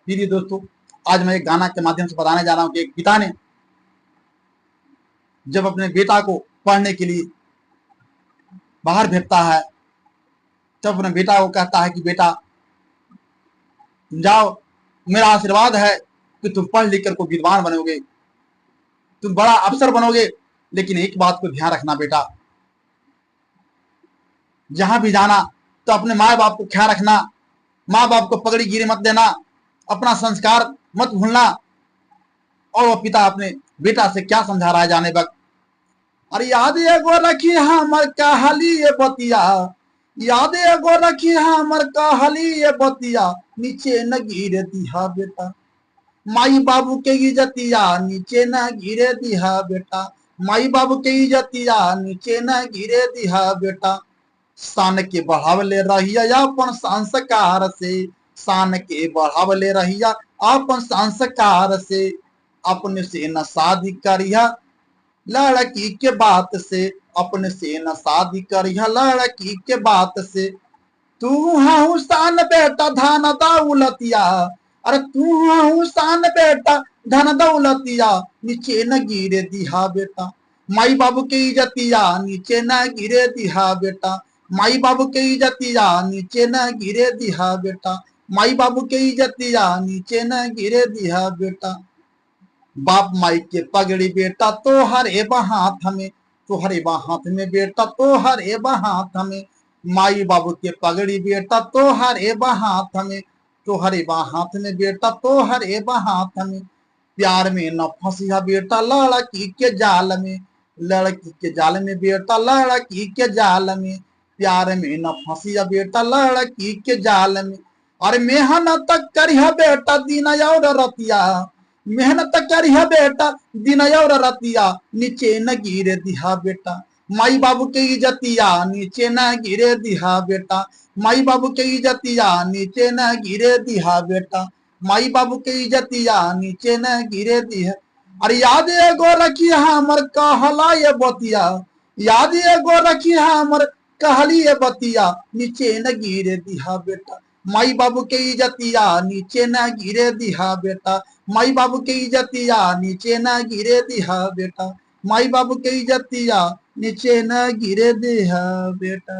दीदी दोस्तों, आज मैं एक गाना के माध्यम से बताने जा रहा हूँ कि एक पिता ने जब अपने बेटा को पढ़ने के लिए बाहर भेजता है, तब अपने बेटा को कहता है कि बेटा तुम जाओ, मेरा आशीर्वाद है कि तुम पढ़ लिख कर को विद्वान बनोगे, तुम बड़ा अफसर बनोगे। लेकिन एक बात को ध्यान रखना बेटा, जहां भी जाना तो अपने माँ बाप को ख्याल रखना, माँ बाप को पगड़ी गिरी मत देना, अपना संस्कार मत भूलना। और वह पिता अपने बेटा से क्या समझा रहा है जाने वक्त, अरे याद एगो रखी हमर कहली ये बतिया, याद एगो रखी हमर कहली ये बतिया, नीचे न गिरे दिहा बेटा, माई बाबू के इज्जतिया नीचे न गिरे दिहा बेटा, माई बाबू के इज्जतिया नीचे न गिरे दिहा बेटा। शान के बढ़ावले रहिया अपन संस्कार से, शान के बढ़ावले रहिया अपन संस्कार से, अपने से न शादी करिया लड़की के बात से, अपने से न शादी करिया लड़की के बात से। तू हाँ शान बेटा धन दौलतिया, अरे तू हाँ शान बेटा धन दौलतिया, नीचे न गिरे दिहा बेटा, माई बाबू के इज्जतिया नीचे न गिरे दिहा बेटा, माई बाबू के इज्जतिया नीचे न गिरे दिहा बेटा, माई बाबू के इज्जतिया नीचे न गिरे दिहा बेटा। बाप माई के पगड़ी बेटा तो हरे हाथ में, तो हरे हाथ में बेटा तो हरे हाथ में, माई बाबू के पगड़ी बेटा तो हरे हाथ में, तो हरे हाथ में बेटा तो हरे हाथ में। प्यार में न फंसिया बेटा लड़की के जाल में, लड़की के जाल में बेटा लड़की के जाल में, प्यार में न फंसिया बेटा लड़की के जाल में। अरे मेहनत करिया बेटा दिन और रतिया, मेहनत करिया बेटा दिन और रतिया, नीचे न गिरे दिहा बेटा, माई बाबू के इज्जतिया नीचे न गिरे दिहा बेटा, माई बाबू के इज्जतिया नीचे न गिरे दिहा बेटा, माई बाबू के इज्जतिया नीचे न गिरे दिहा। अरे याद एगो रखी हमर कहला ये बतिया, याद एगो रखी हमर कहली ये बतिया, नीचे न गिरे दिहा बेटा, माई बाबू के इज्जतिया नीचे न गिरे दिहा बेटा, माई बाबू के इज्जतिया नीचे न गिरे दिहा बेटा, माई बाबू के इज्जतिया नीचे न गिरे दिहा बेटा।